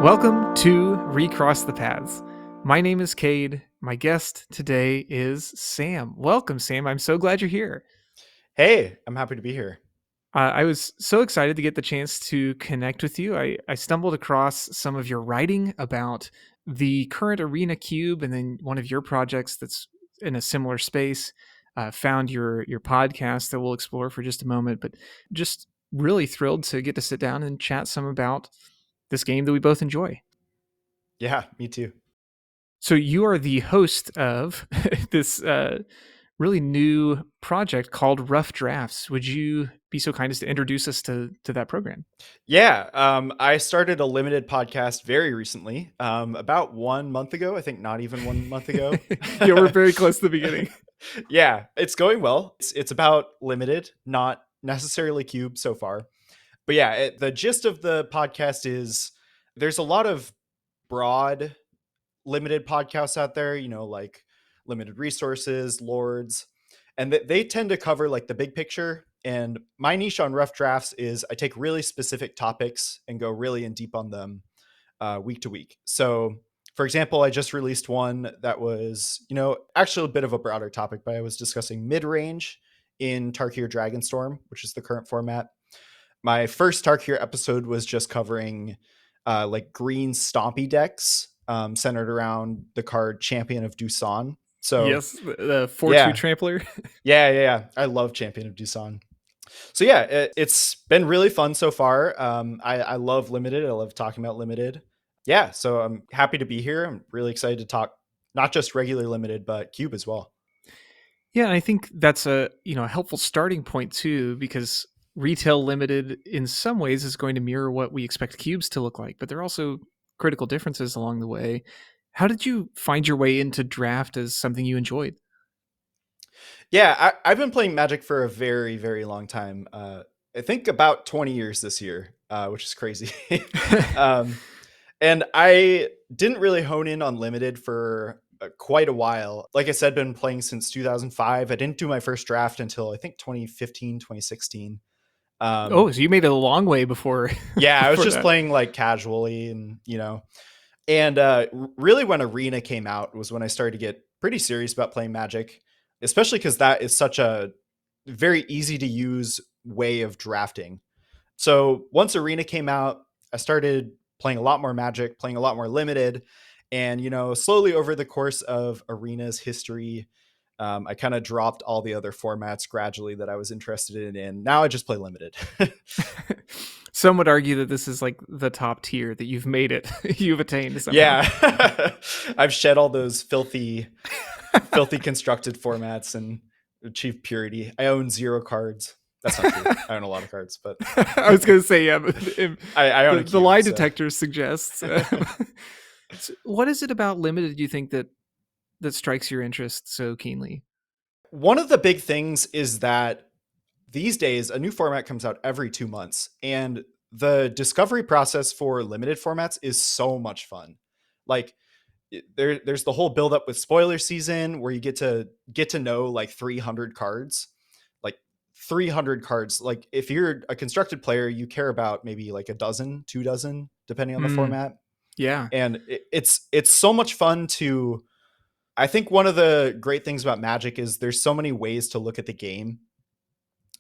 Welcome to Recross the Paths. My name is Cade. My guest today is Sam. Welcome, Sam. I'm so glad you're here. Hey, I'm happy to be here. I was so excited to get the chance to connect with you. I stumbled across some of your writing about the current Arena Cube and then one of your projects that's in a similar space. Found your podcast that we'll explore for just a moment, but just really thrilled to get to sit down and chat some about this game that we both enjoy. Yeah, me too. So you are the host of this really new project called Rough Drafts. Would you be so kind as to introduce us to that program? Yeah, I started a limited podcast very recently, about 1 month ago. I think not even 1 month ago. Yeah, we're very close to the beginning. Yeah, it's going well. It's about limited, not necessarily cube so far. But yeah, the gist of the podcast is there's a lot of broad limited podcasts out there, like limited resources, lords, and they tend to cover like the big picture. And my niche on rough drafts is I take really specific topics and go really in deep on them week to week. So, for example, I just released one that was, actually a bit of a broader topic, but I was discussing mid range in Tarkir Dragonstorm, which is the current format. My first Tarkir episode was just covering like green stompy decks centered around the card Champion of Doosan. So Yes, the 4/2 yeah, trampler. yeah. I love Champion of Doosan. So yeah, it's been really fun so far. I love limited. I love talking about limited. Yeah, so I'm happy to be here. I'm really excited to talk not just regular limited, but cube as well. Yeah, and I think that's a helpful starting point too, because retail limited in some ways is going to mirror what we expect cubes to look like, but there are also critical differences along the way. How did you find your way into draft as something you enjoyed? Yeah, I've been playing Magic for a very, very long time. I think about 20 years this year, which is crazy. um, and I didn't really hone in on limited for quite a while. Like I said, been playing since 2005. I didn't do my first draft until I think 2015, 2016. Oh, so you made it a long way before Yeah, I was before just that. playing like casually and really when Arena came out was when I started to get pretty serious about playing Magic, especially because that is such a very easy to use way of drafting. So once Arena came out, I started playing a lot more Magic, playing a lot more limited. And, slowly over the course of Arena's history, I kind of dropped all the other formats gradually that I was interested in. And now I just play limited. Some would argue that this is like the top tier, that you've made it, you've attained somehow. Yeah. I've shed all those filthy constructed formats and achieved purity. I own 0 cards. That's not true. I own a lot of cards, but I was going to say, yeah, but I own the a cube. lie So. detector suggests. So what is it about limited do you think that strikes your interest so keenly? One of the big things is that these days a new format comes out every 2 months, and the discovery process for limited formats is so much fun. Like there's the whole build up with spoiler season where you get to know like 300 cards, like 300 cards. Like if you're a constructed player, you care about maybe like a dozen, 2 dozen, depending on the Mm, format. yeah. And it's so much fun to. I think one of the great things about Magic is there's so many ways to look at the game.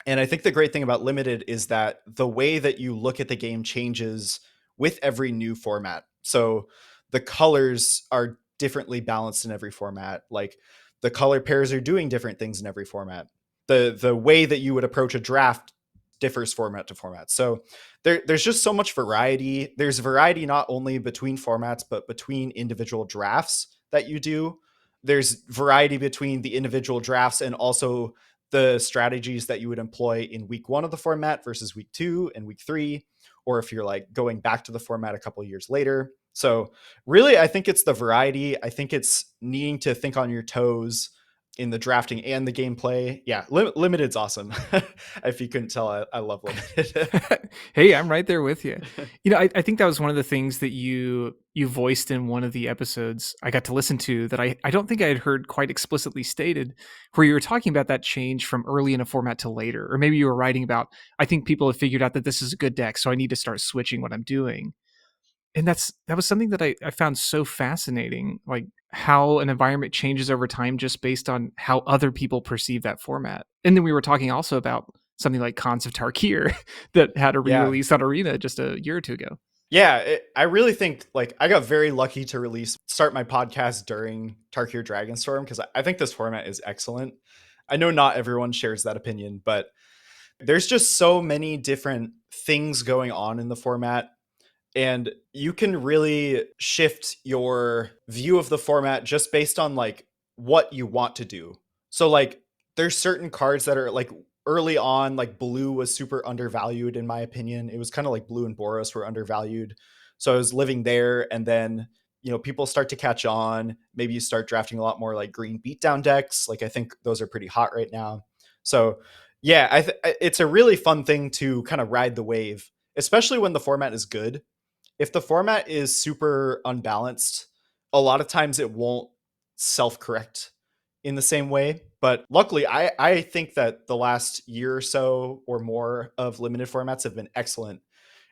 And I think the great thing about limited is that the way that you look at the game changes with every new format. So the colors are differently balanced in every format. Like the color pairs are doing different things in every format. The way that you would approach a draft differs format to format. So there's just so much variety. There's variety not only between formats, but between individual drafts that you do. There's variety between the individual drafts and also the strategies that you would employ in week 1 of the format versus week 2 and week 3, or if you're like going back to the format a couple of years later. So really, I think it's the variety. I think it's needing to think on your toes in the drafting and the gameplay. Yeah, limited's awesome. If you couldn't tell, I love limited. Hey, I'm right there with you. I think that was one of the things that you voiced in one of the episodes I got to listen to that I don't think I had heard quite explicitly stated, where you were talking about that change from early in a format to later. Or maybe you were writing about, I think people have figured out that this is a good deck, so I need to start switching what I'm doing. And that was something that I found so fascinating, like how an environment changes over time just based on how other people perceive that format. And then we were talking also about something like Cons of Tarkir that had a Yeah. re-release on Arena just a year or two ago. Yeah, I really think like I got very lucky to start my podcast during Tarkir Dragonstorm because I think this format is excellent. I know not everyone shares that opinion, but there's just so many different things going on in the format, and you can really shift your view of the format just based on like what you want to do. So like there's certain cards that are like early on, like blue was super undervalued in my opinion. It was kind of like blue and Boros were undervalued. So I was living there, and then people start to catch on. Maybe you start drafting a lot more like green beatdown decks. Like I think those are pretty hot right now. So yeah, it's a really fun thing to kind of ride the wave, especially when the format is good. If the format is super unbalanced, a lot of times it won't self correct in the same way. But luckily, I think that the last year or so or more of limited formats have been excellent,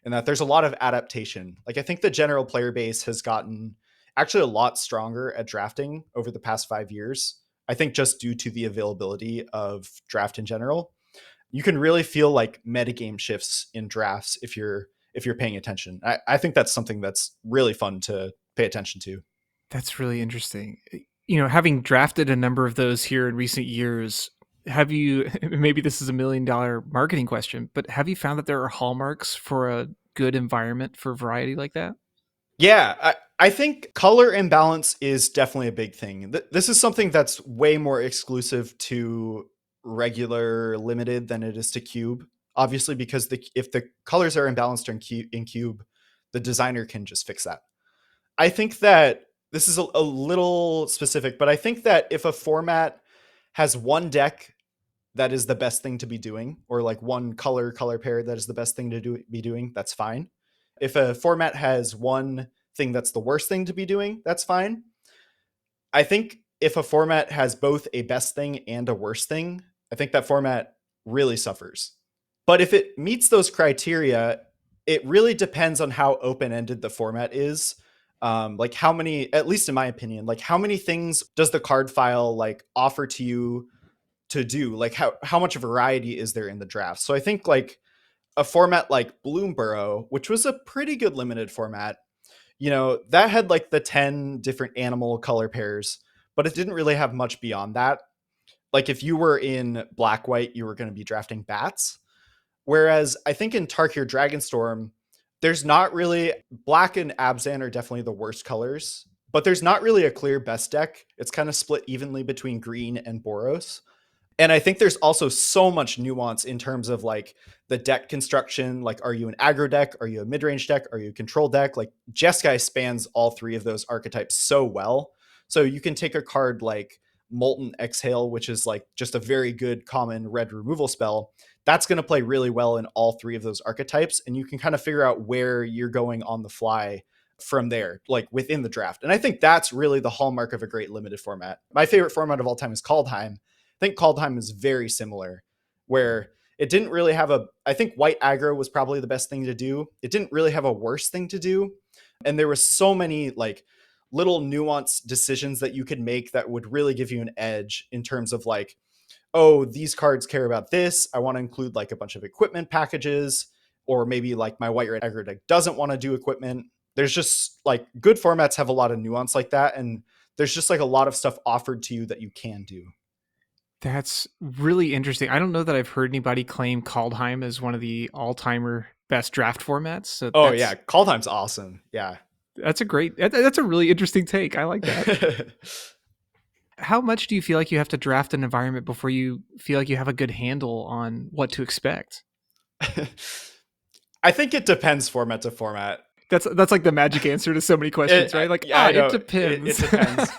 and that there's a lot of adaptation. Like I think the general player base has gotten actually a lot stronger at drafting over the past 5 years. I think just due to the availability of draft in general, you can really feel like metagame shifts in drafts if you're paying attention. I think that's something that's really fun to pay attention to. That's really interesting. Having drafted a number of those here in recent years, have you, maybe this is $1 million marketing question, but have you found that there are hallmarks for a good environment for variety like that? Yeah, I think color imbalance is definitely a big thing. This is something that's way more exclusive to regular limited than it is to cube. Obviously, because if the colors are imbalanced in cube, the designer can just fix that. I think that this is a little specific, but I think that if a format has one deck that is the best thing to be doing, or like one color pair that is the best thing to be doing, that's fine. If a format has one thing that's the worst thing to be doing, that's fine. I think if a format has both a best thing and a worst thing, I think that format really suffers. But if it meets those criteria, it really depends on how open ended the format is. Like how many, at least in my opinion, like how many things does the card file like offer to you to do? Like how much variety is there in the draft? So I think like a format like Bloomborough, which was a pretty good limited format, that had like the 10 different animal color pairs, but it didn't really have much beyond that. Like if you were in black white, you were going to be drafting bats. Whereas I think in Tarkir Dragonstorm, there's not really, black and Abzan are definitely the worst colors, but there's not really a clear best deck. It's kind of split evenly between green and Boros. And I think there's also so much nuance in terms of like the deck construction. Like, are you an aggro deck? Are you a mid-range deck? Are you a control deck? Like Jeskai spans all three of those archetypes so well. So you can take a card like Molten Exhale, which is like just a very good common red removal spell. That's going to play really well in all three of those archetypes. And you can kind of figure out where you're going on the fly from there, like within the draft. And I think that's really the hallmark of a great limited format. My favorite format of all time is Kaldheim. I think Kaldheim is very similar, where it didn't really have I think white aggro was probably the best thing to do. It didn't really have a worse thing to do. And there was so many like little nuanced decisions that you could make that would really give you an edge in terms of like, oh, these cards care about this. I want to include like a bunch of equipment packages, or maybe like my white red aggro deck doesn't want to do equipment. There's just like good formats have a lot of nuance like that. And there's just like a lot of stuff offered to you that you can do. That's really interesting. I don't know that I've heard anybody claim Kaldheim as one of the all-timer best draft formats. So Oh yeah, Kaldheim's awesome. Yeah. that's a really interesting take. I like that. How much do you feel like you have to draft an environment before you feel like you have a good handle on what to expect? I think it depends format to format. That's like the magic answer to so many questions, right? Like, Yeah, I it know. It depends. depends.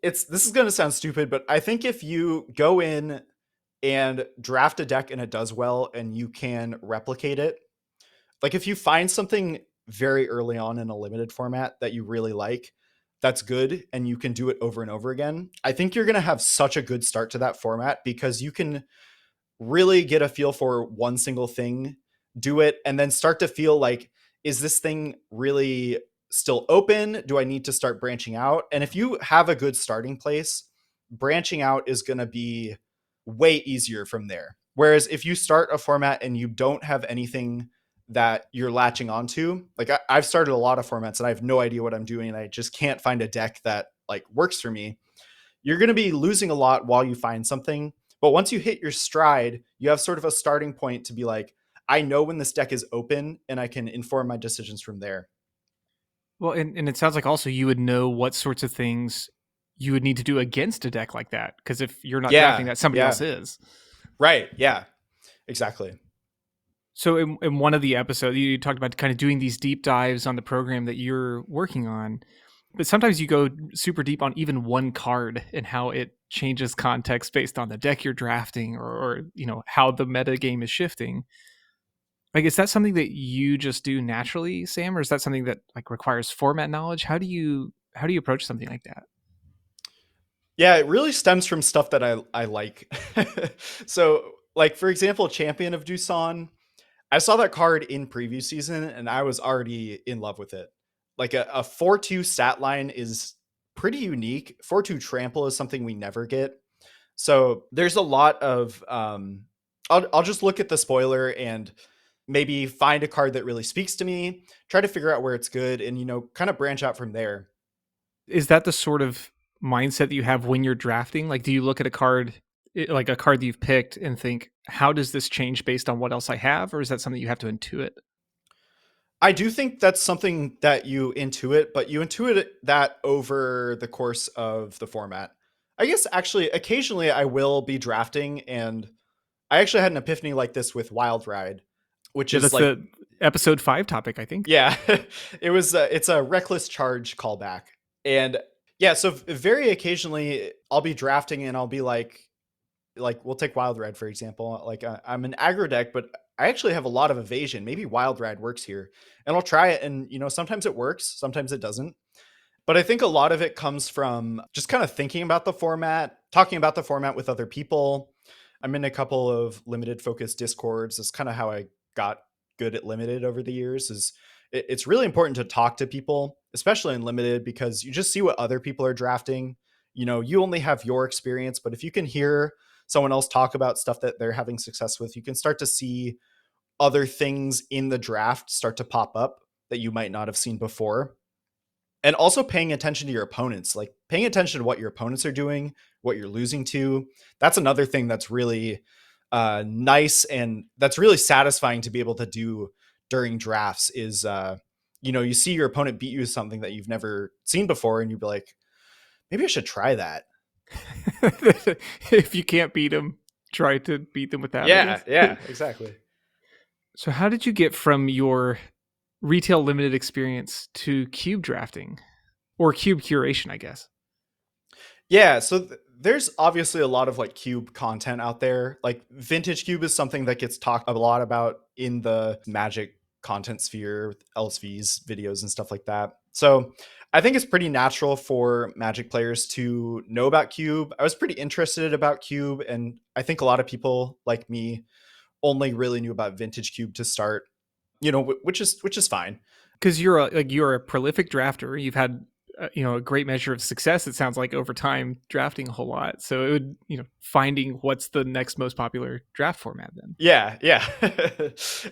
It's this is gonna sound stupid, but I think if you go in and draft a deck and it does well and you can replicate it, like if you find something very early on in a limited format that you really like, that's good, and you can do it over and over again, I think you're gonna have such a good start to that format because you can really get a feel for one single thing, do it, and then start to feel like is this thing really still open? Do I need to start branching out? And if you have a good starting place, branching out is going to be way easier from there. Whereas if you start a format and you don't have anything that you're latching onto, like I've started a lot of formats and I have no idea what I'm doing and I just can't find a deck that like works for me, you're going to be losing a lot while you find something. But once you hit your stride, you have sort of a starting point to be like, I know when this deck is open and I can inform my decisions from there. Well, and it sounds like also you would know what sorts of things you would need to do against a deck like that. Because if you're not drafting Yeah. that, somebody Yeah. else is. Right. Yeah. Exactly. So in one of the episodes, you talked about kind of doing these deep dives on the program that you're working on. But sometimes you go super deep on even one card and how it changes context based on the deck you're drafting or how the meta game is shifting. Like, is that something that you just do naturally, Sam, or is that something that like requires format knowledge? How do you approach something like that? Yeah, it really stems from stuff that I like. So, like for example, Champion of Doosan, I saw that card in preview season and I was already in love with it. Like a 4-2 stat line is pretty unique. 4-2 trample is something we never get. So there's a lot of I'll just look at the spoiler and maybe find a card that really speaks to me, try to figure out where it's good, and kind of branch out from there. Is that the sort of mindset that you have when you're drafting? Like, do you look at a card, like a card that you've picked, and think, how does this change based on what else I have, or is that something you have to intuit? I do think that's something that you intuit, but you intuit that over the course of the format. I guess actually, occasionally I will be drafting, and I actually had an epiphany like this with Wild Ride, which Yeah, is that's like, the episode 5 topic, I think. yeah, it's a reckless charge callback, and yeah, so very occasionally I'll be drafting and I'll be like we'll take Wild Ride for example. Like I'm an aggro deck, but I actually have a lot of evasion. Maybe Wild Ride works here, and I'll try it. And sometimes it works, sometimes it doesn't. But I think a lot of it comes from just kind of thinking about the format, talking about the format with other people. I'm in a couple of limited focus discords. That's kind of how I got good at limited over the years. It's really important to talk to people, especially in limited, because you just see what other people are drafting. You only have your experience, but if you can hear someone else talk about stuff that they're having success with, you can start to see other things in the draft start to pop up that you might not have seen before. And also paying attention to your opponents, like paying attention to what your opponents are doing, what you're losing to. That's another thing that's really nice and that's really satisfying to be able to do during drafts is, you see your opponent beat you with something that you've never seen before and you'd be like, maybe I should try that. If you can't beat them, try to beat them with that, I Yeah, guess. yeah, exactly. So, how did you get from your retail limited experience to cube drafting or cube curation, I guess? Yeah, so there's obviously a lot of like cube content out there. Like vintage cube is something that gets talked a lot about in the Magic content sphere with LSV's videos and stuff like that. So I think it's pretty natural for Magic players to know about cube. I was pretty interested about cube, and I think a lot of people like me only really knew about vintage cube to start. Which is fine. Because you're a prolific drafter. You've had a great measure of success. It sounds like over time drafting a whole lot. So it would finding what's the next most popular draft format then. Yeah, yeah.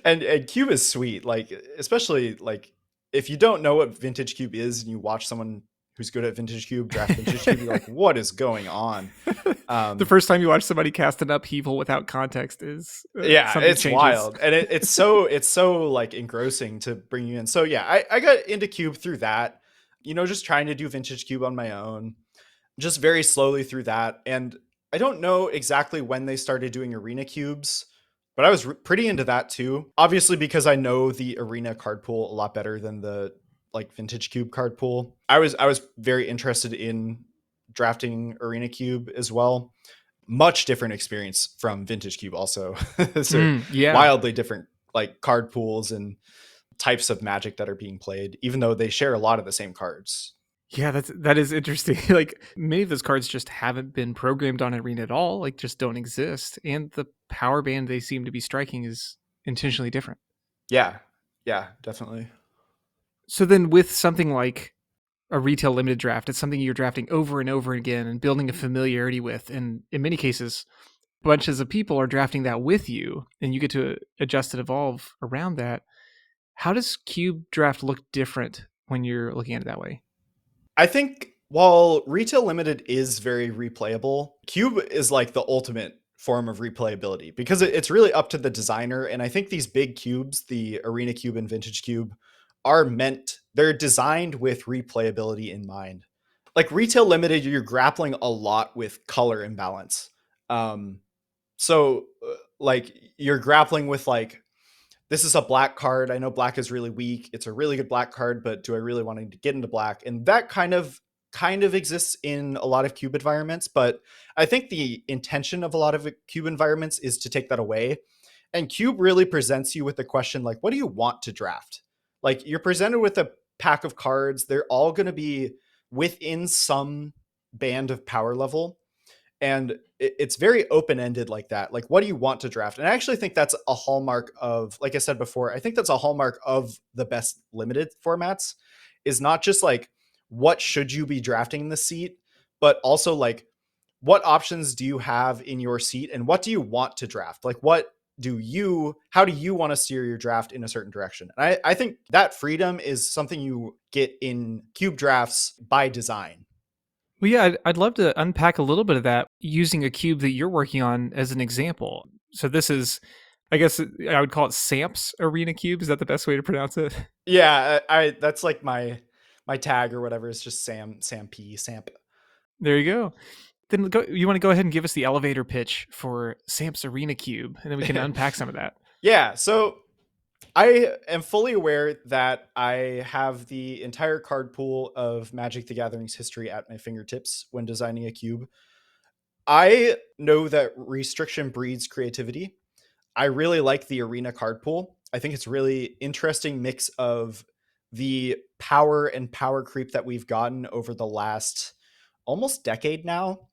And cube is sweet. Like especially like if you don't know what vintage cube is and you watch someone who's good at vintage cube draft vintage cube, you're like, what is going on? The Um first time you watch somebody cast an upheaval without context is yeah, something it's changes. wild. And it's so like engrossing to bring you in. So yeah, I got into cube through that, just trying to do vintage cube on my own, just very slowly through that. And I don't know exactly when they started doing arena cubes, but I was pretty into that too. Obviously, because I know the arena card pool a lot better than the like vintage cube card pool. I was very interested in drafting arena cube as well. Much different experience from vintage cube also. So Yeah. wildly different like card pools and types of magic that are being played, even though they share a lot of the same cards. Yeah, that is interesting. Like many of those cards just haven't been programmed on Arena at all, like just don't exist. And the power band they seem to be striking is intentionally different. Yeah. Yeah, definitely. So then, with something like a retail limited draft, it's something you're drafting over and over again and building a familiarity with. And in many cases, bunches of people are drafting that with you, and you get to adjust and evolve around that. How does cube draft look different when you're looking at it that way? I think while retail limited is very replayable, cube is like the ultimate form of replayability because it's really up to the designer. And I think these big cubes, the arena cube and vintage cube, they're designed with replayability in mind. Like retail limited, you're grappling a lot with color imbalance. Um, like you're grappling with like, this is a black card. I know black is really weak. It's a really good black card, but do I really want to get into black? And that kind of exists in a lot of cube environments, but I think the intention of a lot of cube environments is to take that away. And cube really presents you with the question like, what do you want to draft? Like you're presented with a pack of cards. They're all going to be within some band of power level, and it's very open-ended like that. Like what do you want to draft? And I actually think that's a hallmark of, like I said before, I think that's a hallmark of the best limited formats, is not just like what should you be drafting in the seat, but also like what options do you have in your seat and what do you want to draft? Like how do you want to steer your draft in a certain direction? And I think that freedom is something you get in cube drafts by design. Well, yeah, I'd love to unpack a little bit of that using a cube that you're working on as an example. So this is, I guess I would call it Samp's arena cube. Is that the best way to pronounce it? Yeah, I that's like my tag or whatever is just Samp. There you go. Then you want to go ahead and give us the elevator pitch for Samp's arena cube, and then we can unpack some of that. Yeah, so I am fully aware that I have the entire card pool of Magic the Gathering's history at my fingertips when designing a cube. I know that restriction breeds creativity. I really like the arena card pool. I think it's really interesting mix of the power and power creep that we've gotten over the last almost decade now,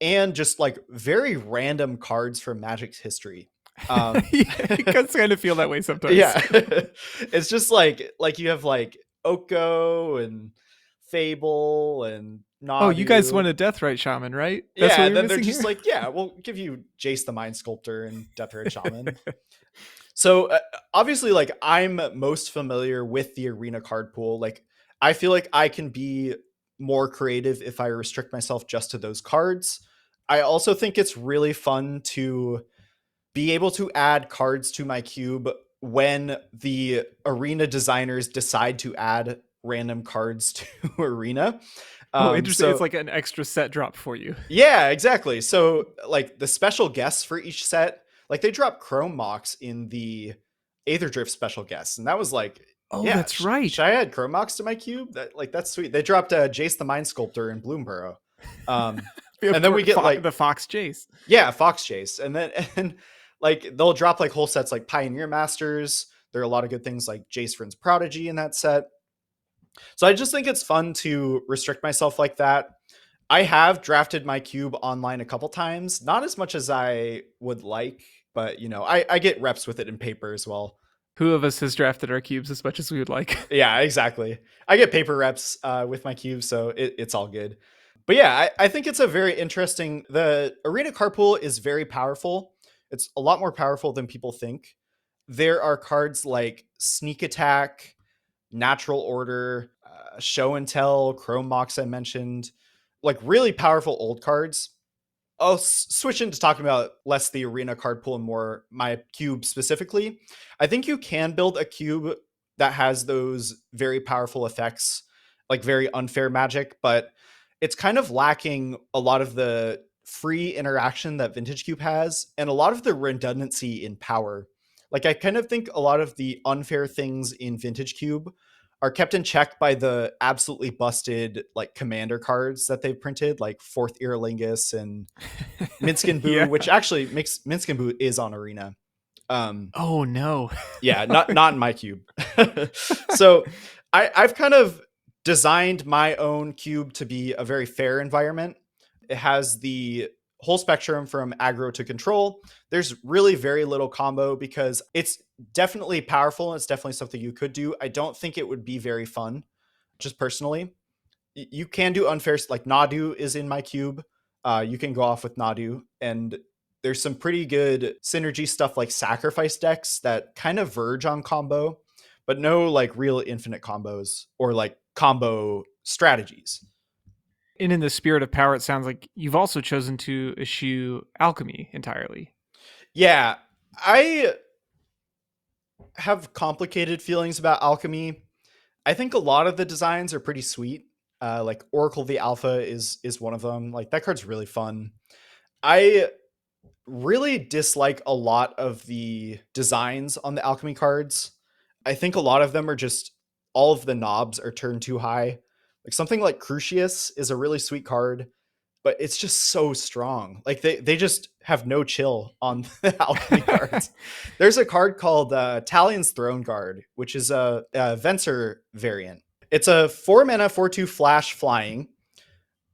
and just like very random cards from Magic's history. Yeah, it does kind of feel that way sometimes. Yeah, it's just like you have like Oko and Fable and Oh, you guys Nadu. won a Deathrite Shaman, right? That's what Yeah, we and were then they're missing here. just like, yeah, we'll give you Jace the Mind Sculptor and Deathrite Shaman. So obviously, like I'm most familiar with the arena card pool. Like I feel like I can be more creative if I restrict myself just to those cards. I also think it's really fun to be able to add cards to my cube when the arena designers decide to add random cards to arena. Oh, interesting. It's So like an extra set drop for you. yeah, exactly. So like the special guests for each set, like they dropped Chrome Mox in the Aether Drift special guests, and that was like, Oh, yeah, that's right. should I add Chrome Mox to my cube? That's sweet. They dropped Jace the Mind Sculptor in Bloomborough, um, Of and then we course, get like, the Fox Jace. yeah, Fox Chase, and then and like they'll drop like whole sets like Pioneer Masters. There are a lot of good things like Jace Friend's Prodigy in that set. So I just think it's fun to restrict myself like that. I have drafted my cube online a couple times, not as much as I would like, but I get reps with it in paper as well. Who of us has drafted our cubes as much as we would like? Yeah, exactly. I get paper reps with my cube, so it's all good. But yeah, I think it's a very interesting. The arena card pool is very powerful. It's a lot more powerful than people think. There are cards like Sneak Attack, Natural Order, Show and Tell, Chrome Mox I mentioned, like really powerful old cards. I'll switch into talking about less the arena card pool and more my cube specifically. I think you can build a cube that has those very powerful effects, like very unfair magic, but it's kind of lacking a lot of the free interaction that Vintage Cube has and a lot of the redundancy in power. Like I kind of think a lot of the unfair things in Vintage Cube are kept in check by the absolutely busted like commander cards that they've printed, like Fourth Earlingus and Minskin Boo, Yeah. which actually makes Minskin Boo is on Arena. Um, Oh no. yeah, not in my cube. So I've kind of designed my own cube to be a very fair environment. It has the whole spectrum from aggro to control. There's really very little combo because it's definitely powerful and it's definitely something you could do. I don't think it would be very fun, just personally. You can do unfair, like Nadu is in my cube. You can go off with Nadu, and there's some pretty good synergy stuff like sacrifice decks that kind of verge on combo, but no like real infinite combos or like combo strategies. And in the spirit of power, it sounds like you've also chosen to eschew alchemy entirely. Yeah, I have complicated feelings about alchemy. I think a lot of the designs are pretty sweet. Like Oracle the Alpha is one of them. Like that card's really fun. I really dislike a lot of the designs on the alchemy cards. I think a lot of them are just all of the knobs are turned too high. Like something like Crucius is a really sweet card, but it's just so strong. Like they just have no chill on the alchemy cards. There's a card called Talion's Throne Guard, which is a Venser variant. It's a 4 mana 4/2 flash flying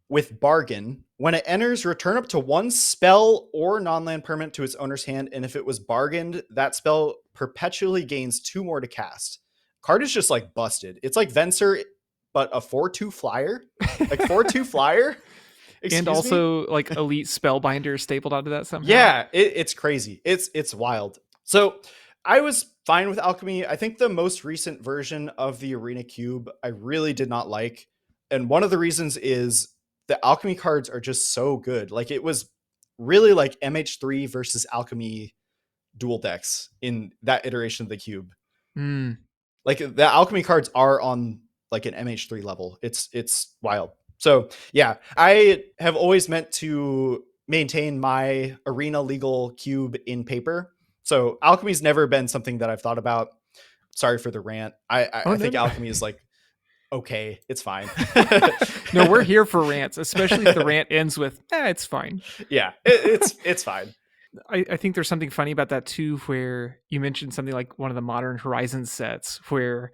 with Bargain. When it enters, return up to one spell or non-land permanent to its owner's hand, and if it was bargained, that spell perpetually gains 2 more to cast. Card is just like busted. It's like Venser, but a 4/2 flyer. Like 4/2 flyer. And Excuse me. also like elite spellbinder stapled onto that somehow. Yeah, it's crazy. It's wild. So I was fine with alchemy. I think the most recent version of the Arena Cube I really did not like, and one of the reasons is the alchemy cards are just so good. Like it was really like MH3 versus alchemy dual decks in that iteration of the cube. Mm. Like the alchemy cards are on like an MH3 level. It's wild. So yeah, I have always meant to maintain my arena legal cube in paper. So alchemy's never been something that I've thought about. Sorry for the rant. Oh I no, think no. alchemy is like okay, it's fine. No, we're here for rants, especially if the rant ends with it's fine. Yeah, it's fine. I think there's something funny about that too, where you mentioned something like one of the modern Horizon sets where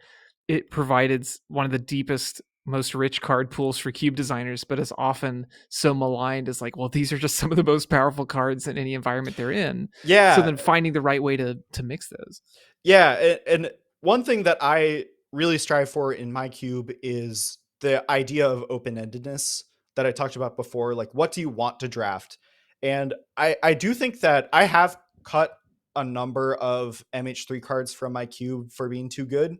it provided one of the deepest, most rich card pools for cube designers, but is often so maligned as like, well, these are just some of the most powerful cards in any environment they're in. So Yeah, then finding the right way to mix those. yeah, and one thing that I really strive for in my cube is the idea of open-endedness that I talked about before. Like, what do you want to draft? And I do think that I have cut a number of MH3 cards from my cube for being too good.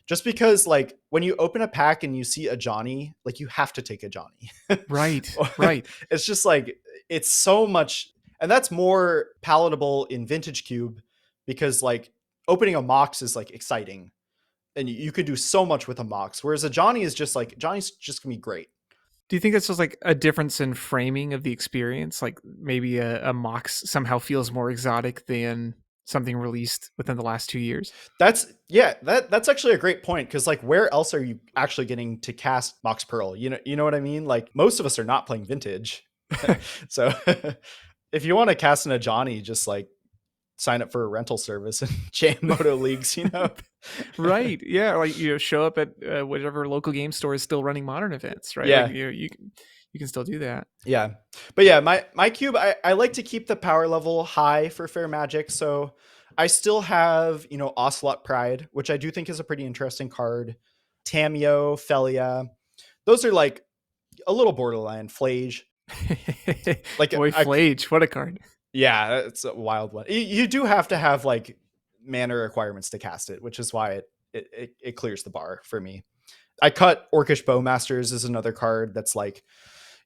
Just because, like, when you open a pack and you see a Johnny, like, you have to take a Johnny. Right, right. It's just like, it's so much. And that's more palatable in Vintage Cube because, like, opening a Mox is, like, exciting. And you could do so much with a Mox. Whereas a Johnny is just like, Johnny's just going to be great. Do you think that's just like a difference in framing of the experience? Like maybe a Mox somehow feels more exotic than something released within the last 2 years? That's actually a great point because like where else are you actually getting to cast Mox Pearl? You know what I mean? Like most of us are not playing Vintage. So if you want to cast in a Johnny, just like sign up for a rental service and jam Moto leagues. Right. Yeah. Like show up at whatever local game store is still running modern events, right? Like Yeah. you can still do that. Yeah. But yeah, my cube, I like to keep the power level high for Fair Magic. So I still have, Ocelot Pride, which I do think is a pretty interesting card. Tamio, Felia. Those are like a little borderline. Flage. Like Boy, Flage, what a card. yeah, it's a wild one. You do have to have like mana requirements to cast it, which is why it clears the bar for me. I cut Orcish Bowmasters is another card that's like,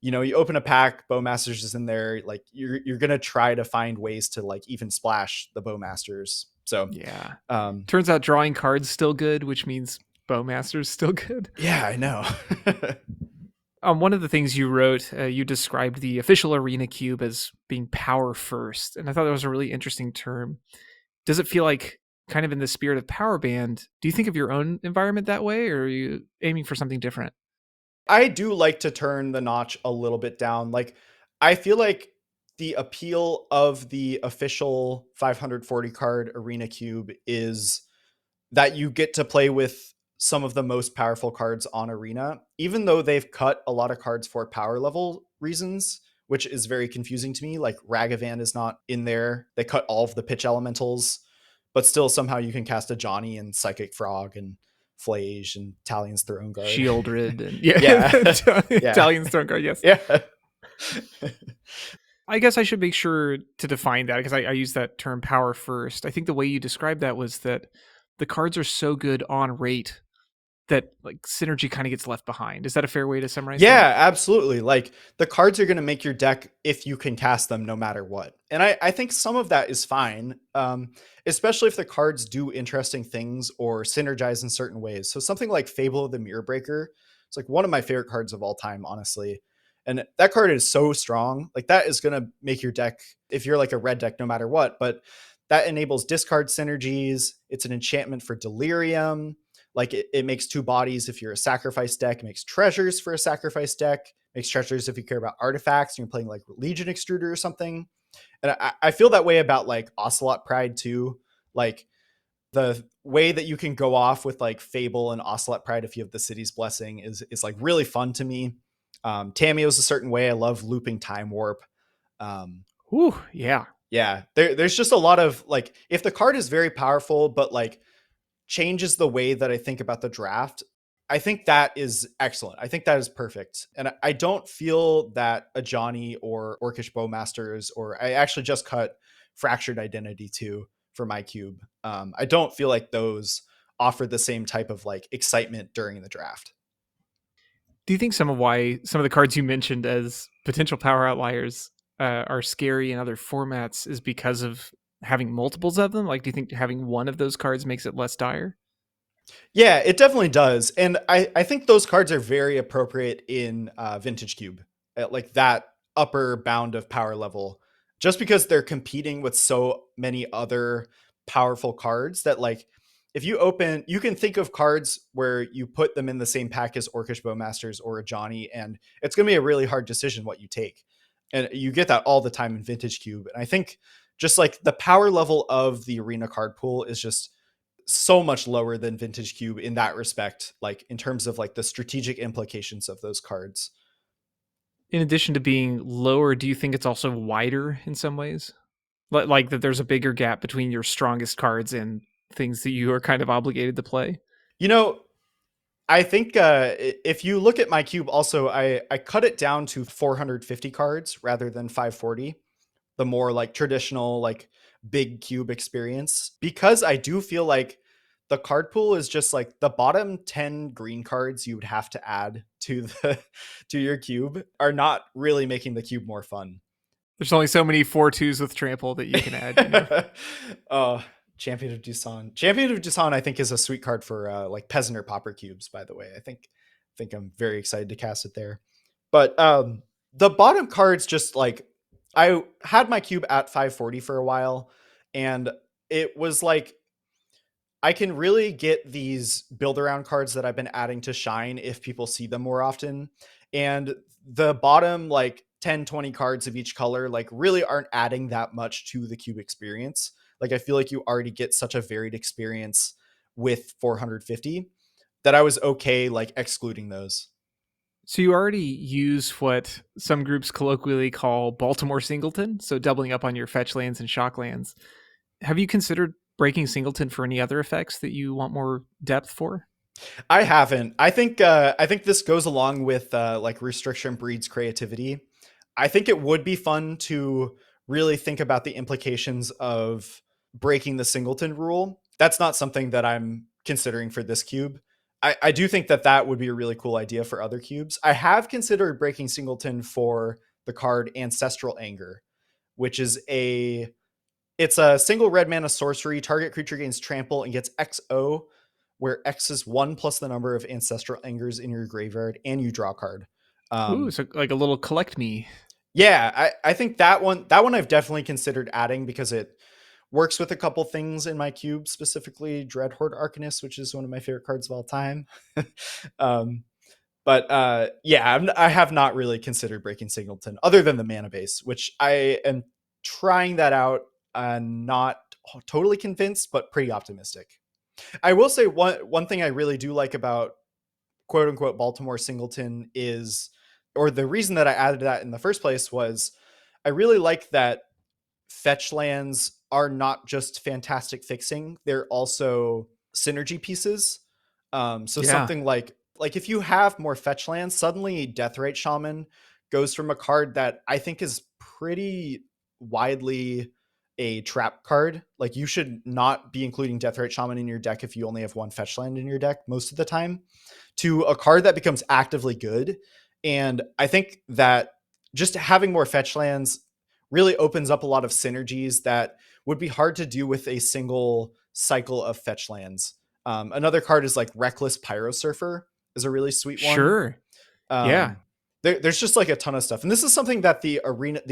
you open a pack, Bowmasters is in there. Like you're gonna try to find ways to like even splash the Bowmasters. So Yeah. um, Turns out drawing cards still good, which means Bowmaster's still good. yeah, I know. One of the things you wrote, you described the official Arena Cube as being power first, and I thought that was a really interesting term. Does it feel like, kind of in the spirit of Power Band, do you think of your own environment that way, or are you aiming for something different? I do like to turn the notch a little bit down. Like I feel like the appeal of the official 540 card Arena Cube is that you get to play with some of the most powerful cards on Arena, even though they've cut a lot of cards for power level reasons, which is very confusing to me. Like Ragavan is not in there. They cut all of the pitch elementals, but still somehow you can cast a Johnny and Psychic Frog and Flage and Talion's Throne Guard. Shieldred and yeah, Yeah. Yeah. Italian Throne Guard. Yes, Yeah. I guess I should make sure to define that because I use that term power first. I think the way you described that was that the cards are so good on rate that like synergy kind of gets left behind. Is that a fair way to summarize that? Yeah, absolutely. Like the cards are going to make your deck if you can cast them no matter what. And I think some of that is fine, especially if the cards do interesting things or synergize in certain ways. So something like Fable of the Mirror Breaker, it's like one of my favorite cards of all time, honestly. And that card is so strong. Like that is going to make your deck, if you're like a red deck, no matter what. But that enables discard synergies. It's an enchantment for Delirium. Like it makes two bodies if you're a sacrifice deck. It makes treasures for a sacrifice deck. It makes treasures if you care about artifacts and you're playing like Legion Extruder or something. And I feel that way about like Ocelot Pride too. Like the way that you can go off with like Fable and Ocelot Pride if you have the City's Blessing is like really fun to me. Tameo's a certain way. I love looping Time Warp. Ooh, yeah. Yeah, there's just a lot of like if the card is very powerful, but like changes the way that I think about the draft, I think that is excellent. I think that is perfect. And I don't feel that a Johnny or Orcish Bowmasters, or I actually just cut Fractured Identity too for my cube. I don't feel like those offer the same type of like excitement during the draft. Do you think some of the cards you mentioned as potential power outliers are scary in other formats is because of having multiples of them? Like, do you think having one of those cards makes it less dire? Yeah, it definitely does. And I think those cards are very appropriate in Vintage Cube, like that upper bound of power level, just because they're competing with so many other powerful cards that, like, if you open, you can think of cards where you put them in the same pack as Orcish Bowmasters or a Johnny, and it's going to be a really hard decision what you take. And you get that all the time in Vintage Cube. And I think just like the power level of the arena card pool is just so much lower than Vintage Cube in that respect, like in terms of like the strategic implications of those cards. In addition to being lower, do you think it's also wider in some ways? Like that there's a bigger gap between your strongest cards and things that you are kind of obligated to play? You know, I think if you look at my cube, also I cut it down to 450 cards rather than 540. The more like traditional like big cube experience, because I do feel like the card pool is just like the bottom 10 green cards you would have to add to the to your cube are not really making the cube more fun. There's only so many 4/2s with trample that you can add, you know. uh Champion of Dusan. Champion of Dusan, I think, is a sweet card for like peasant or pauper cubes, by the way. I think I'm very excited to cast it there. But the bottom cards, just like I had my cube at 540 for a while, and it was like I can really get these build around cards that I've been adding to shine if people see them more often. And the bottom like 10, 20 cards of each color like really aren't adding that much to the cube experience. Like I feel like you already get such a varied experience with 450 that I was okay like excluding those. So you already use what some groups colloquially call Baltimore Singleton, so doubling up on your fetch lands and shock lands. Have you considered breaking Singleton for any other effects that you want more depth for? I haven't. I think this goes along with like restriction breeds creativity. I think it would be fun to really think about the implications of breaking the singleton rule. That's not something that I'm considering for this cube. I do think that that would be a really cool idea for other cubes. I have considered breaking singleton for the card Ancestral Anger, which is it's a single red mana sorcery. Target creature gains trample and gets XO, where X is 1 plus the number of Ancestral Angers in your graveyard, and you draw a card. Ooh, Um, so like a little collect me. yeah, I think that one I've definitely considered adding because it works with a couple things in my cube, specifically Dreadhorde Arcanist, which is one of my favorite cards of all time. um, but yeah, I have not really considered breaking Singleton other than the mana base, which I am trying that out. Not totally convinced, but pretty optimistic. I will say one thing I really do like about quote unquote Baltimore Singleton is or the reason that I added that in the first place was I really like that fetch lands are not just fantastic fixing, they're also synergy pieces. So Yeah, something like if you have more fetch lands, suddenly Deathrite Shaman goes from a card that I think is pretty widely a trap card. Like you should not be including Deathrite Shaman in your deck if you only have one fetch land in your deck most of the time, to a card that becomes actively good. And I think that just having more fetch lands really opens up a lot of synergies that would be hard to do with a single cycle of fetch lands. Another card is like Reckless Pyro Surfer is a really sweet one. sure. Yeah, Um, there's just like a ton of stuff, and this is something that the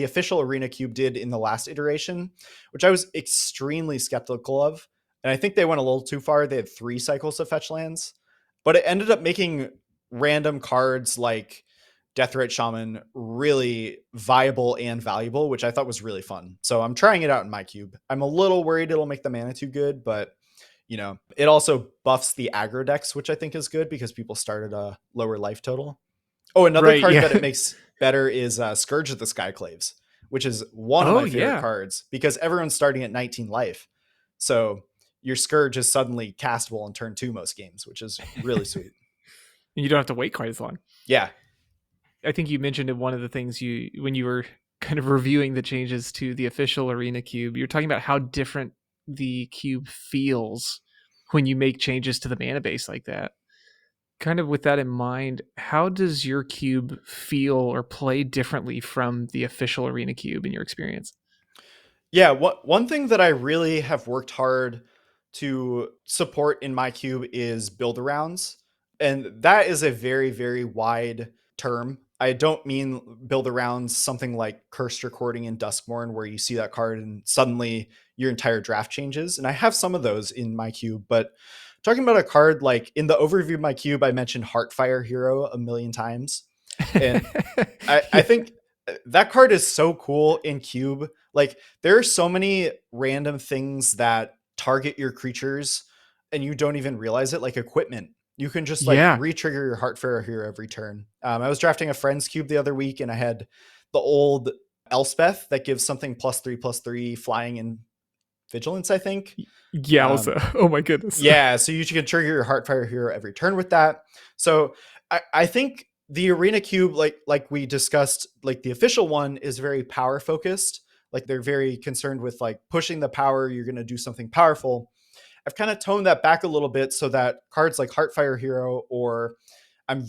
official Arena Cube did in the last iteration, which I was extremely skeptical of, and I think they went a little too far. They had 3 cycles of fetch lands, but it ended up making random cards like Deathrite Shaman really viable and valuable, which I thought was really fun. So I'm trying it out in my cube. I'm a little worried it'll make the mana too good, but it also buffs the aggro decks, which I think is good because people start at a lower life total. Oh, another right. card Yeah. that it makes better is Scourge of the Skyclaves, which is one of Oh my favorite yeah. cards because everyone's starting at 19 life. So your Scourge is suddenly castable in turn 2 most games, which is really sweet. You don't have to wait quite as long. Yeah. I think you mentioned in one of the things you when you were kind of reviewing the changes to the official Arena Cube, you're talking about how different the cube feels when you make changes to the mana base like that. Kind of with that in mind, how does your cube feel or play differently from the official Arena Cube in your experience? Yeah, one thing that I really have worked hard to support in my cube is build arounds. And that is a very, very wide term. I don't mean build arounds something like Cursed Recording in Duskmourn, where you see that card and suddenly your entire draft changes. And I have some of those in my cube, but talking about a card like in the overview of my cube, I mentioned Heartfire Hero a million times. And I Yeah. think that card is so cool in cube. Like there are so many random things that target your creatures and you don't even realize it, like equipment. You can just like Yeah. re-trigger your Heartfare here every turn. I was drafting a friend's cube the other week and I had the old Elspeth that gives something +3/+3 flying and vigilance, I think. Yeah, Um, also. Oh my goodness. yeah, so you can trigger your Heartfire Hero every turn with that. So I think the Arena Cube, like we discussed, like the official one is very power focused. Like they're very concerned with like pushing the power. You're going to do something powerful. I've kind of toned that back a little bit so that cards like Heartfire Hero, or I'm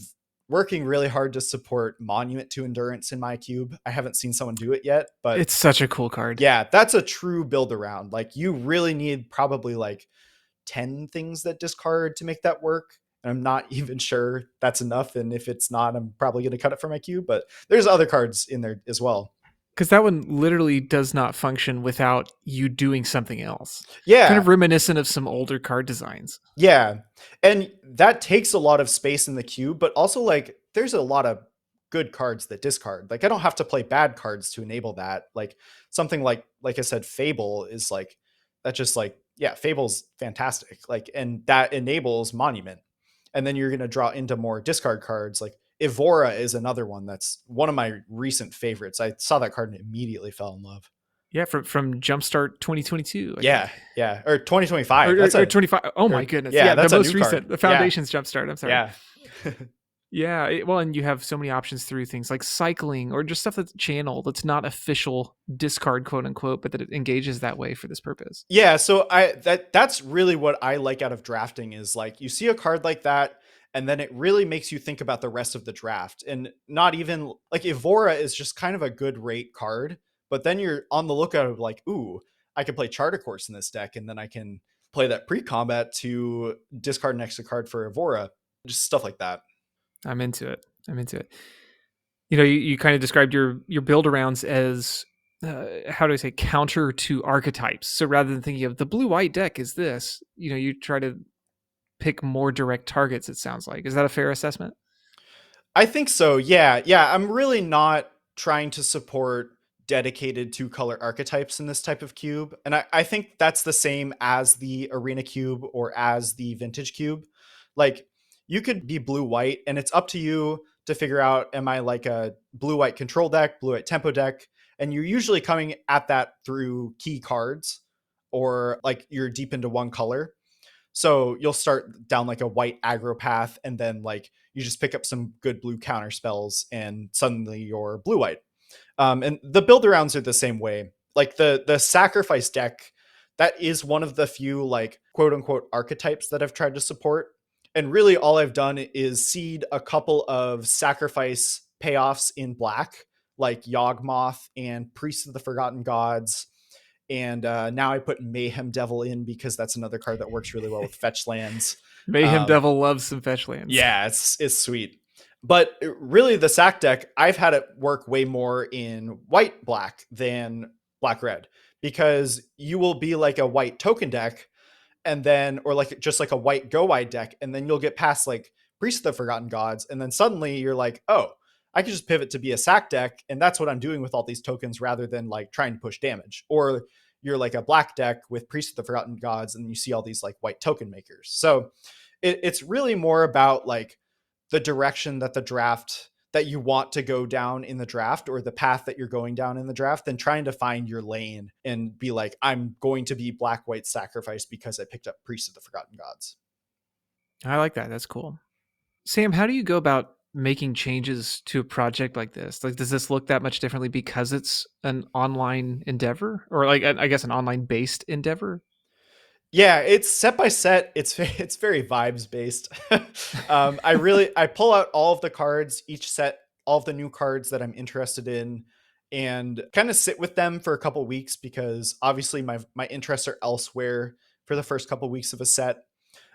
working really hard to support Monument to Endurance in my cube. I haven't seen someone do it yet, but It's such a cool card. yeah, that's a true build around. Like you really need probably like 10 things that discard to make that work. And I'm not even sure that's enough. And if it's not, I'm probably going to cut it from my queue. But there's other cards in there as well. Because that one literally does not function without you doing something else. Kind Yeah. of reminiscent of some older card designs. Yeah. And that takes a lot of space in the queue, but also like there's a lot of good cards that discard. Like I don't have to play bad cards to enable that. Like something like I said, Fable is like that just like, yeah, Fable's fantastic. Like, and that enables Monument. And then you're gonna draw into more discard cards. Like Evora is another one that's one of my recent favorites. I saw that card and immediately fell in love. Yeah, from Jumpstart 2022, I Yeah, think. yeah. Or Or, 2025. or 25. Oh my Or goodness. yeah, Yeah, the that's a most new card. recent, the Yeah. Foundations Jumpstart. I'm sorry. Yeah. Yeah, well, and you have so many options through things like cycling or just stuff that's channel that's not official discard, quote unquote, but that it engages that way for this purpose. Yeah, so that's really what I like out of drafting is like you see a card like that and then it really makes you think about the rest of the draft, and not even like Evora is just kind of a good rate card, but then you're on the lookout of like, ooh, I can play Charter Course in this deck and then I can play that pre-combat to discard an extra card for Evora, just stuff like that. I'm into it. I'm into it. You kind of described your build arounds as how do I say counter to archetypes. So rather than thinking of the blue white deck is this, you try to pick more direct targets. It sounds like, is that a fair assessment? I think so. Yeah. Yeah. I'm really not trying to support dedicated 2 color archetypes in this type of cube. And I think that's the same as the arena cube or as the vintage cube. Like you could be blue white and it's up to you to figure out, am I like a blue white control deck, blue white tempo deck? And you're usually coming at that through key cards, or like you're deep into one color. So you'll start down like a white aggro path, and then like you just pick up some good blue counter spells, and suddenly you're blue white. And the build arounds are the same way. Like the sacrifice deck, that is one of the few like quote unquote archetypes that I've tried to support. And really, all I've done is seed a couple of sacrifice payoffs in black, like Yawgmoth and Priest of the Forgotten Gods. And now I put Mayhem Devil in because that's another card that works really well with fetch lands. Mayhem Um, Devil loves some fetch lands. yeah, it's sweet. But really, the sack deck, I've had it work way more in white black than black red, because you will be like a white token deck, and then, or like just like a white go wide deck, and then you'll get past like Priest of the Forgotten Gods, and then suddenly you're like, oh, I could just pivot to be a sack deck, and that's what I'm doing with all these tokens rather than like trying to push damage. Or you're like a black deck with Priest of the Forgotten Gods, and you see all these like white token makers. So it's really more about like the direction that the draft that you want to go down in the draft, or the path that you're going down in the draft, than trying to find your lane and be like, I'm going to be black white sacrifice because I picked up Priest of the Forgotten Gods. I like that. That's cool. Sam, how do you go about making changes to a project like this? Like, does this look that much differently because it's an online endeavor, or like, I guess, an online based endeavor? Yeah, it's set by set. It's very vibes based. I pull out all of the cards each set, all of the new cards that I'm interested in, and kind of sit with them for a couple weeks, because obviously my interests are elsewhere for the first couple weeks of a set,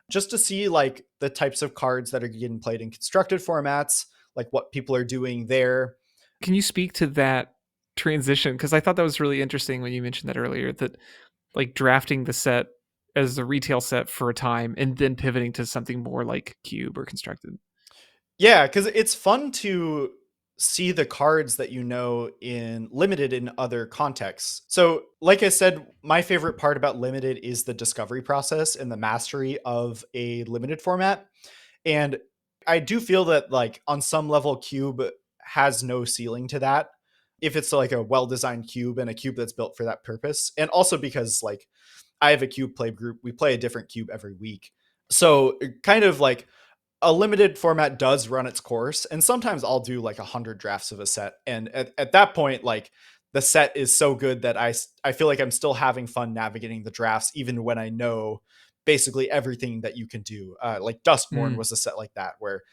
just to see like the types of cards that are getting played in constructed formats, like what people are doing there. Can you speak to that transition? Because I thought that was really interesting when you mentioned that earlier, that like drafting the set as a retail set for a time and then pivoting to something more like cube or constructed. Yeah, because it's fun to see the cards that you know in limited in other contexts. So, like I said, my favorite part about limited is the discovery process and the mastery of a limited format. And I do feel that, like, on some level, cube has no ceiling to that, if it's like a well-designed cube and a cube that's built for that purpose. And also because, like, I have a cube play group, we play a different cube every week. So kind of like a limited format does run its course, and sometimes I'll do like 100 drafts of a set, and at that point, like, the set is so good that I feel like I'm still having fun navigating the drafts, even when I know basically everything that you can do. Like Duskmourn Mm. was a set like that, where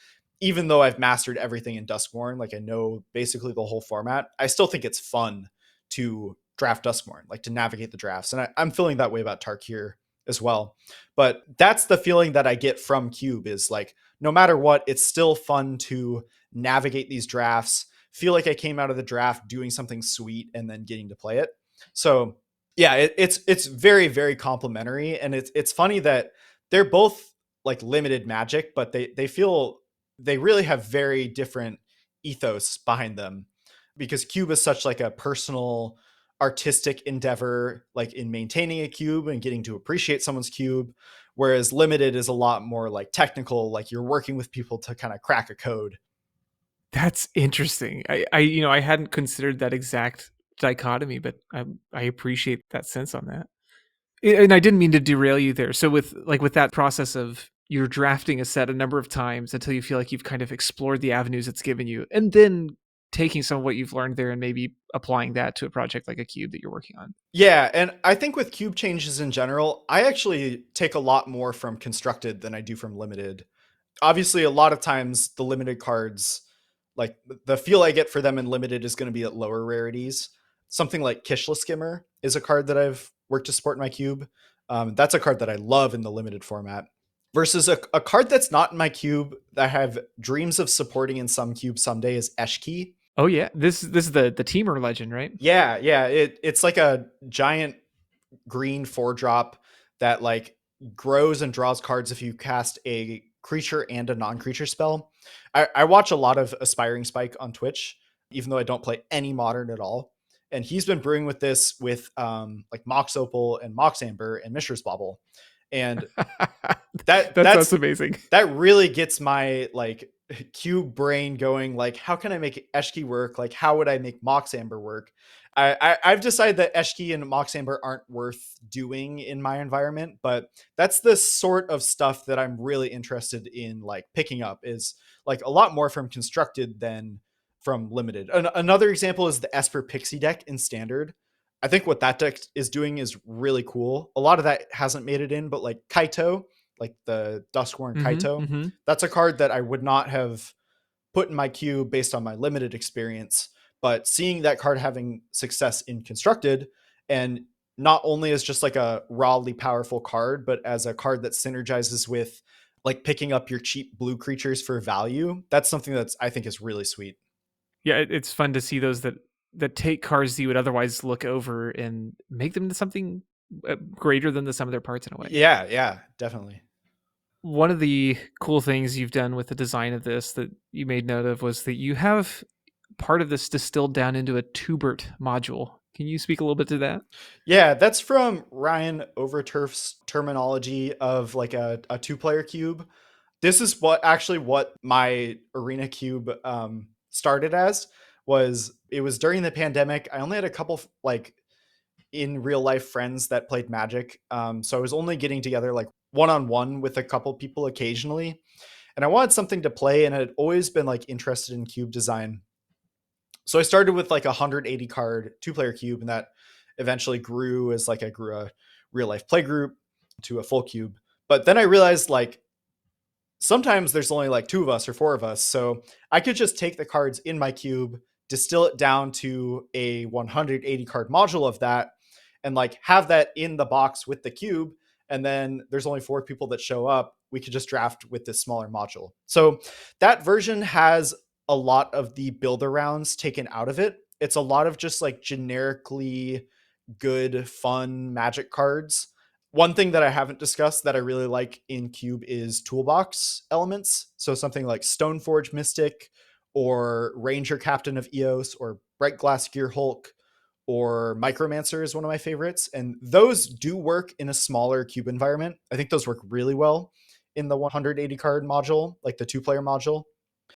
even though I've mastered everything in Duskmourn, like I know basically the whole format, I still think it's fun to draft Duskmourn, like to navigate the drafts. And I'm feeling that way about Tarkir as well. But that's the feeling that I get from Cube, is like, no matter what, it's still fun to navigate these drafts, feel like I came out of the draft doing something sweet and then getting to play it. So yeah, it's very, very complimentary. And it's funny that they're both like limited Magic, but they feel, they really have very different ethos behind them, because Cube is such like a personal artistic endeavor, like in maintaining a cube and getting to appreciate someone's cube, whereas limited is a lot more like technical, like you're working with people to kind of crack a code. That's interesting. I hadn't considered that exact dichotomy, but I appreciate that sense on that. And I didn't mean to derail you there. So with that process of you're drafting a set a number of times until you feel like you've kind of explored the avenues it's given you, and then taking some of what you've learned there and maybe applying that to a project like a cube that you're working on. Yeah, and I think with cube changes in general, I actually take a lot more from constructed than I do from limited. Obviously, a lot of times the limited cards, like the feel I get for them in limited is going to be at lower rarities. Something like Kishla Skimmer is a card that I've worked to support in my cube. That's a card that I love in the limited format. Versus a card that's not in my cube that I have dreams of supporting in some cube someday is Eshki. Oh yeah, this is the teamer legend, right? Yeah. It's like a giant green 4-drop that like grows and draws cards if you cast a creature and a non-creature spell. I watch a lot of Aspiring Spike on Twitch, even though I don't play any modern at all. And he's been brewing with this with like Mox Opal and Mox Amber and Mishra's Bauble. And That's that's amazing. that really gets my like cube brain going like, how can I make Eshki work? Like, how would I make Moxamber work? I've decided that Eshki and Moxamber aren't worth doing in my environment, but that's the sort of stuff that I'm really interested in, like picking up is like a lot more from constructed than from limited. Another example is the Esper Pixie deck in standard. I think what that deck is doing is really cool. A lot of that hasn't made it in, but like Kaito, like the Duskworn Mm-hmm. Kaito, Mm-hmm. that's a card that I would not have put in my queue based on my limited experience. But seeing that card having success in constructed, and not only as just like a rawly powerful card, but as a card that synergizes with like picking up your cheap blue creatures for value, that's something that's I think is really sweet. Yeah, it's fun to see those that take cars that you would otherwise look over and make them into something greater than the sum of their parts in a way. Yeah, yeah, definitely. One of the cool things you've done with the design of this that you made note of was that you have part of this distilled down into a Twobert module. Can you speak a little bit to that? Yeah, that's from Ryan Overturf's terminology of like a two-player cube. This is what my arena cube started as. Was it was during the pandemic. I only had a couple like in real life friends that played Magic, so I was only getting together like one on one with a couple people occasionally, and I wanted something to play, and I had always been like interested in cube design. So I started with like a 180 card two-player cube, and that eventually grew as like I grew a real life play group to a full cube. But then I realized like sometimes there's only like two of us or four of us. So I could just take the cards in my cube, distill it down to a 180 card module of that, and like have that in the box with the cube. And then there's only four people that show up. We could just draft with this smaller module. So that version has a lot of the build arounds taken out of it. It's a lot of just like generically good, fun magic cards. One thing that I haven't discussed that I really like in Cube is toolbox elements. So something like Stoneforge Mystic or Ranger Captain of Eos or Bright Glass Gear Hulk or Micromancer is one of my favorites. And those do work in a smaller cube environment. I think those work really well in the 180 card module, like the two-player module.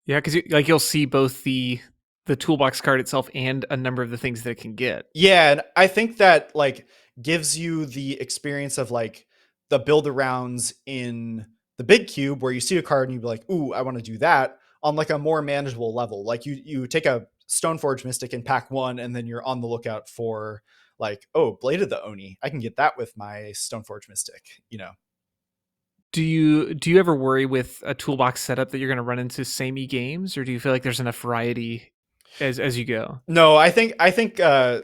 Yeah, because like you'll see both the toolbox card itself and a number of the things that it can get. Yeah, and I think that like gives you the experience of like the build arounds in the big cube where you see a card and you be like, "Ooh, I want to do that," on like a more manageable level. Like you take a Stoneforge Mystic in pack 1 and then you're on the lookout for like, "Oh, Blade of the Oni. I can get that with my Stoneforge Mystic." Do you ever worry with a toolbox setup that you're going to run into samey games, or do you feel like there's enough variety as you go? No, I think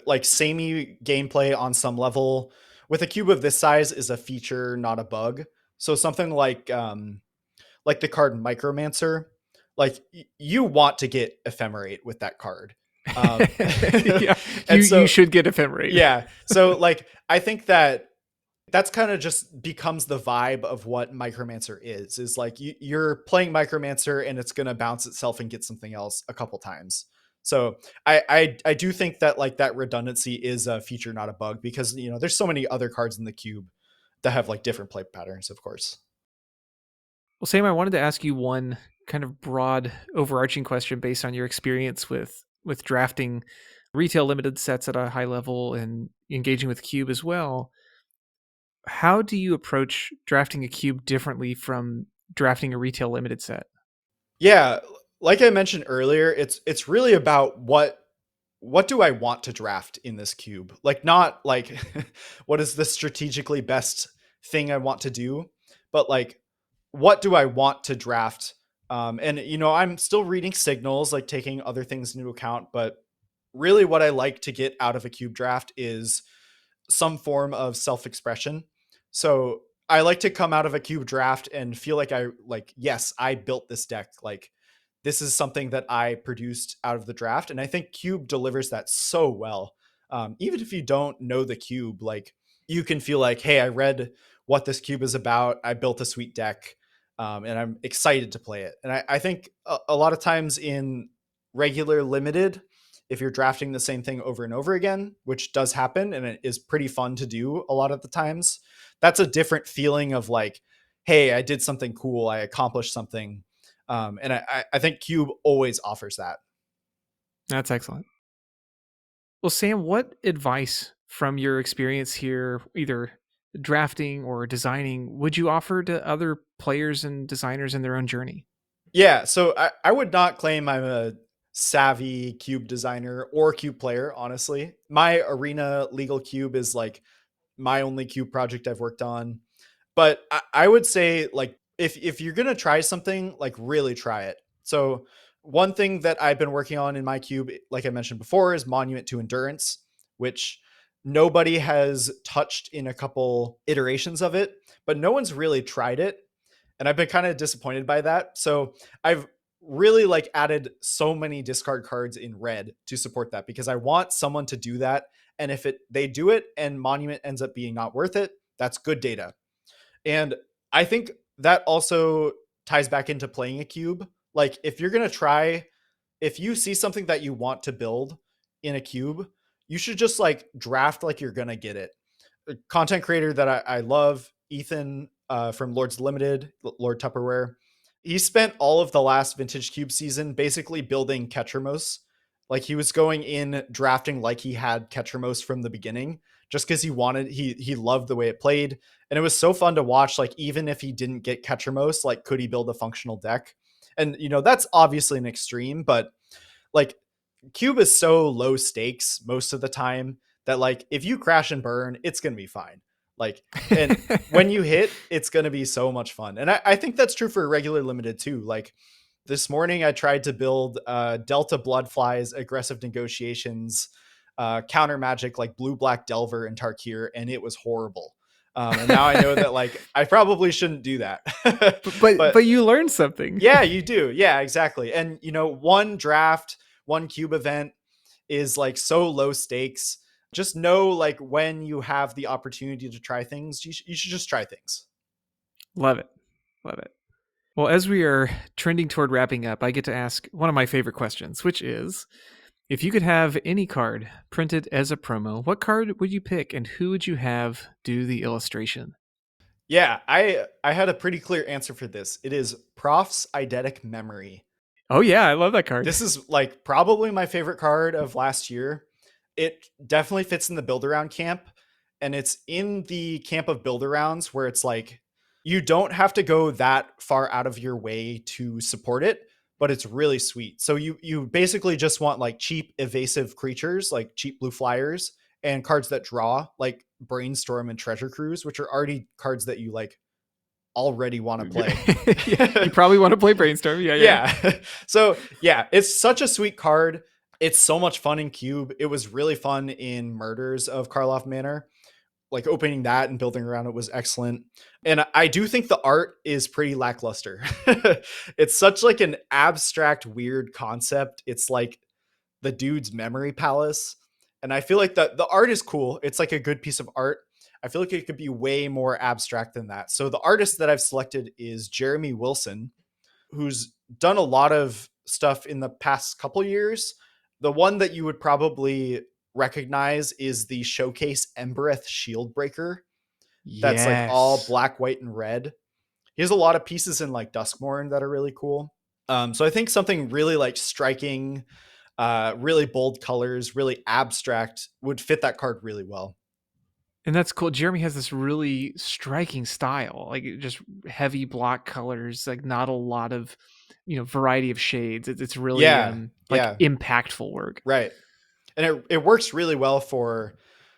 like samey gameplay on some level with a cube of this size is a feature, not a bug. So something like the card Micromancer, like you want to get Ephemerate with that card. Yeah, And you so should get ephemerate. yeah, so like I think that that's kind of just becomes the vibe of what Micromancer is like you're playing Micromancer and it's going to bounce itself and get something else a couple times. So I do think that like that redundancy is a feature, not a bug, because there's so many other cards in the cube that have like different play patterns, of course. Well, Sam, I wanted to ask you one kind of broad, overarching question based on your experience with drafting retail limited sets at a high level and engaging with Cube as well. How do you approach drafting a cube differently from drafting a retail limited set? Yeah, like I mentioned earlier, it's really about what do I want to draft in this cube? Like not like what is the strategically best thing I want to do, but like what do I want to draft? And I'm still reading signals, like taking other things into account, but really what I like to get out of a cube draft is some form of self-expression. So I like to come out of a cube draft and feel like yes, I built this deck. Like this is something that I produced out of the draft. And I think Cube delivers that so well. Even if you don't know the cube, like you can feel like, hey, I read what this cube is about. I built a sweet deck, and I'm excited to play it. And I think a lot of times in regular limited, if you're drafting the same thing over and over again, which does happen and it is pretty fun to do a lot of the times, that's a different feeling of like, hey, I did something cool. I accomplished something. And I think Cube always offers that. That's excellent. Well, Sam, what advice from your experience here, either drafting or designing, would you offer to other players and designers in their own journey? Yeah, so I would not claim I'm a savvy cube designer or cube player, honestly. My arena legal cube is like my only cube project I've worked on. But I would say, like, if you're gonna try something, like, really try it. So one thing that I've been working on in my cube, like I mentioned before, is Monument to Endurance, which nobody has touched in a couple iterations of it, but no one's really tried it, and I've been kind of disappointed by that. So I've really like added so many discard cards in red to support that because I want someone to do that. And if they do it and Monument ends up being not worth it, that's good data. And I think that also ties back into playing a cube. Like if you're going to try, if you see something that you want to build in a cube, you should just like draft like you're going to get it. A content creator that I love, Ethan from Lords Limited, Lord Tupperware. He spent all of the last Vintage Cube season basically building Ketramos. Like he was going in drafting like he had Ketramos from the beginning, just because he loved the way it played, and it was so fun to watch. Like even if he didn't get Ketramos, like could he build a functional deck? And that's obviously an extreme, but like cube is so low stakes most of the time that like if you crash and burn, it's gonna be fine. Like, and when you hit, it's gonna be so much fun. And I think that's true for regular limited too. Like this morning, I tried to build Delta Bloodflies, aggressive negotiations, counter magic like blue black Delver and Tarkir, and it was horrible. And now I know that like I probably shouldn't do that. but But you learned something. yeah, you do. Yeah, exactly. And one draft, one cube event is like so low stakes. Just know like when you have the opportunity to try things, you should just try things. Love it. Love it. Well, as we are trending toward wrapping up, I get to ask one of my favorite questions, which is, if you could have any card printed as a promo, what card would you pick and who would you have do the illustration? Yeah, I had a pretty clear answer for this. It is Prof's Eidetic Memory. Oh yeah, I love that card. This is like probably my favorite card of last year. It definitely fits in the build around camp, and it's in the camp of build arounds where it's like you don't have to go that far out of your way to support it, but it's really sweet. So you basically just want like cheap evasive creatures, like cheap blue flyers, and cards that draw, like Brainstorm and Treasure Cruise, which are already cards that you like already want to play. Yeah, you probably want to play Brainstorm. Yeah, yeah. Yeah. So yeah, it's such a sweet card. It's so much fun in Cube. It was really fun in Murders of Karloff Manor. Like opening that and building around it was excellent. And I do think the art is pretty lackluster. It's such like an abstract, weird concept. It's like the dude's memory palace. And I feel like the art is cool. It's like a good piece of art. I feel like it could be way more abstract than that. So the artist that I've selected is Jeremy Wilson, who's done a lot of stuff in the past couple years. The one that you would probably recognize is the Showcase Embereth Shieldbreaker. That's like all Yes. black, white, and red. He has a lot of pieces in like Duskmorn that are really cool. So I think something really like striking, really bold colors, really abstract would fit that card really well. And that's cool. Jeremy has this really striking style, like just heavy block colors, like not a lot of, variety of shades. It's really Yeah, like yeah, impactful work. right. And it works really well for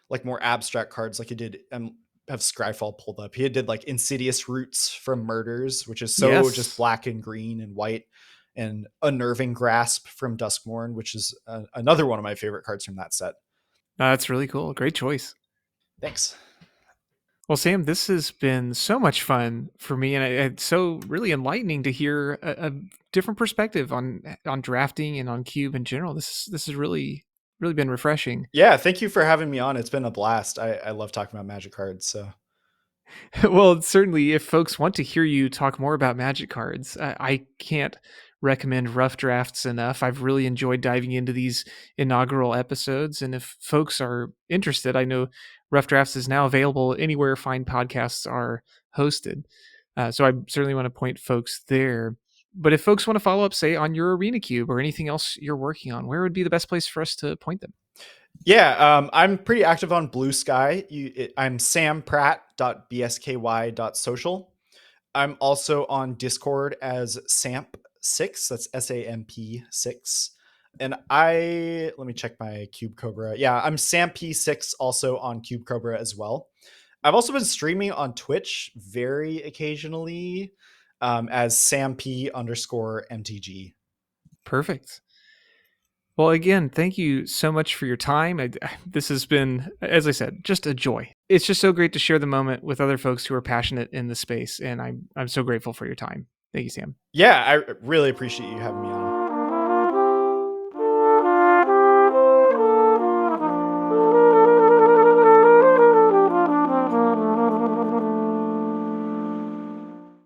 like more abstract cards, like he did. Have Scryfall pulled up. He did like Insidious Roots from Murders, which is so just Yes. black and green and white, and Unnerving Grasp from Duskmorn, which is another one of my favorite cards from that set. That's really cool. Great choice. Thanks. Well, Sam, this has been so much fun for me, and it's so really enlightening to hear a different perspective on drafting and on Cube in general. This has really been refreshing. Yeah, thank you for having me on. It's been a blast. I love talking about Magic cards. So Well, certainly, if folks want to hear you talk more about Magic cards, I can't recommend Rough Drafts enough. I've really enjoyed diving into these inaugural episodes, and if folks are interested, I know Rough Drafts is now available anywhere fine podcasts are hosted. So I certainly want to point folks there. But if folks want to follow up, say on your Arena Cube or anything else you're working on, where would be the best place for us to point them? Yeah, I'm pretty active on Blue Sky. I'm sampratt.bsky.social. I'm also on Discord as Samp6. That's SAMP6. And let me check my Cube Cobra. Yeah, I'm SampP6 also on Cube Cobra as well. I've also been streaming on Twitch very occasionally as SamP_MTG. Perfect. Well, again, thank you so much for your time. This has been, as I said, just a joy. It's just so great to share the moment with other folks who are passionate in the space, and I'm so grateful for your time. Thank you, Sam. Yeah, I really appreciate you having me on.